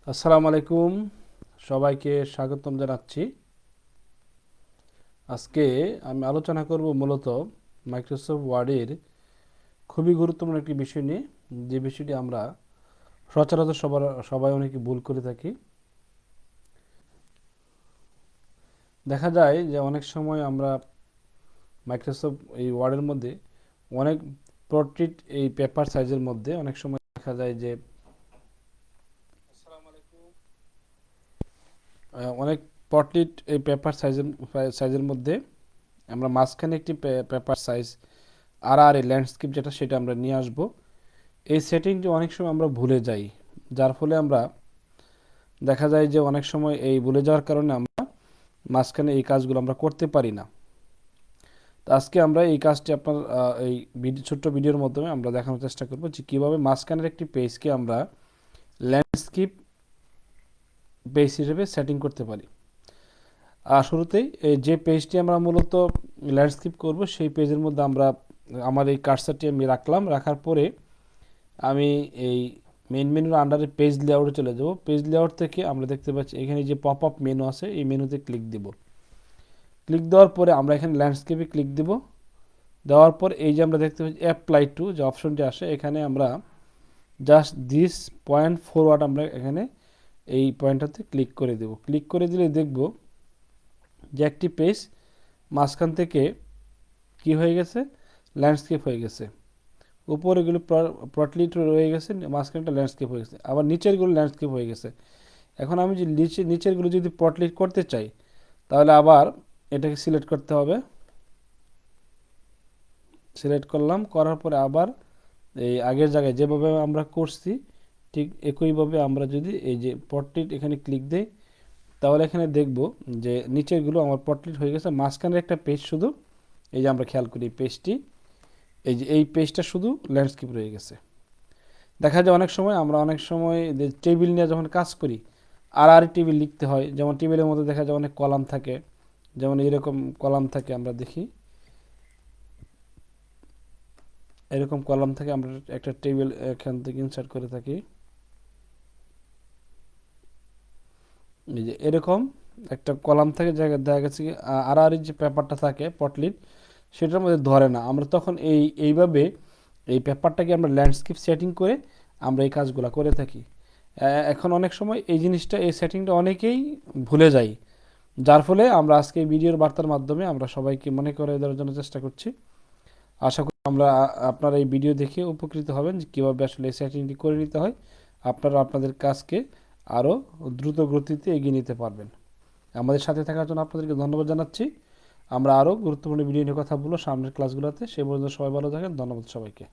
আসসালামু আলাইকুম, সবাইকে স্বাগতম জানাচ্ছি। আজকে আমি আলোচনা করব মূলত মাইক্রোসফট ওয়ার্ডের খুবই গুরুত্বপূর্ণ একটি বিষয় নিয়ে, যে বিষয়টি আমরা সচরাচর সবাই অনেকে ভুল করে থাকি। দেখা যায় যে অনেক সময় আমরা মাইক্রোসফট এই ওয়ার্ডের মধ্যে অনেক পোর্ট্রেট এই পেপার সাইজের মধ্যে অনেক সময় দেখা যায় যে অনেক পোর্ট্রেট এই পেপার সাইজের মধ্যে আমরা মাঝখানে একটি পেপার সাইজ আর এই ল্যান্ডস্কেপ যেটা সেটা আমরা নিয়ে আসব। এই সেটিংটি অনেক সময় আমরা ভুলে যাই, যার ফলে আমরা দেখা যায় যে অনেক সময় এই ভুলে যাওয়ার কারণে আমরা মাঝখানে এই কাজগুলো আমরা করতে পারি না। তো আজকে আমরা এই কাজটি আপনার এই ছোট্ট ভিডিওর মাধ্যমে আমরা দেখানোর চেষ্টা করব যে কীভাবে মাঝখানের একটি পেজকে আমরা ল্যান্ডস্কেপ পেজ হিসেবে সেটিং করতে পারি। আর শুরুতেই এই যে পেজটি আমরা মূলত ল্যান্ডস্কেপ করব সেই পেজের মধ্যে আমার এই কার্সারটি আমি রাখার পরে আমি এই মেইন মেনুর আন্ডারে পেজ লেআউটে চলে যাব। পেজ লেআউট থেকে আমরা দেখতে পাচ্ছি এখানে যে পপ আপ মেনু আছে, এই মেনুতে ক্লিক দেব। ক্লিক দেওয়ার পরে আমরা এখানে ল্যান্ডস্কেপে ক্লিক দেব। দেওয়ার পর এই যে আমরা দেখতে পাচ্ছি অ্যাপ্লাই টু যে অপশনটি আসে, এখানে আমরা জাস্ট দিস পয়েন্ট ফরওয়ার্ড আমরা এখানে এই পয়েন্টটাতে ক্লিক করে দেব। ক্লিক করে দিলে দেখব যে একটি পেজ মাঝখান থেকে কি হয়ে গেছে, ল্যান্ডস্কেপ হয়ে গেছে। উপরেগুলো প্লটলিট রয়ে গেছে, মাঝখানটা ল্যান্ডস্কেপ হয়ে গেছে, আবার নিচেরগুলো ল্যান্ডস্কেপ হয়ে গেছে। এখন আমি যদি নিচেরগুলো যদি প্লটলিট করতে চাই, তাহলে আবার এটাকে সিলেক্ট করতে হবে। সিলেক্ট করলাম, করার পরে আবার এই আগের জায়গায় যেভাবে আমরা করছি ঠিক একইভাবে আমরা যদি এই যে পটলিট এখানে ক্লিক দেই, তাহলে এখানে দেখব যে নিচেরগুলো আমার পটলিট হয়ে গেছে, মাঝখানের একটা পেজ শুধু এই যে আমরা খেয়াল করি পেজটি, এই যে এই পেজটা শুধু ল্যান্ডস্কেপ রয়ে গেছে। দেখা যায় অনেক সময় যে টেবিল নিয়ে যখন কাজ করি আর টেবিল লিখতে হয়, যেমন টেবিলের মধ্যে দেখা যায় অনেক কলাম থাকে, যেমন এরকম কলাম থাকে, আমরা দেখি এরকম কলাম থাকে, আমরা একটা টেবিল এখান থেকে ইনসার্ট করে থাকি। এই যে এরকম একটা কলাম থাকে, দেখা গেছে কি আর যে পেপারটা থাকে পটলিট সেটার মধ্যে ধরে না, আমরা তখন এইভাবে এই পেপারটাকে আমরা ল্যান্ডস্কেপ সেটিং করে আমরা এই কাজগুলো করে থাকি। এখন অনেক সময় এই সেটিংটা অনেকেই ভুলে যাই, যার ফলে আমরা আজকে এই ভিডিওর বার্তার মাধ্যমে আমরা সবাইকে মনে করে দেওয়ার জন্য চেষ্টা করছি। আশা করি আপনারা এই ভিডিও দেখে উপকৃত হবেন যে কীভাবে আসলে এই সেটিংটি করে নিতে হয়। আপনারা আপনাদের কাজকে আরও দ্রুত গতিতে এগিয়ে নিতে পারবেন। আমাদের সাথে থাকার জন্য আপনাদেরকে ধন্যবাদ জানাচ্ছি। আমরা আরও গুরুত্বপূর্ণ ভিডিও নিয়ে কথা বলবো সামনের ক্লাসগুলোতে। সে পর্যন্ত সবাই ভালো থাকেন। ধন্যবাদ সবাইকে।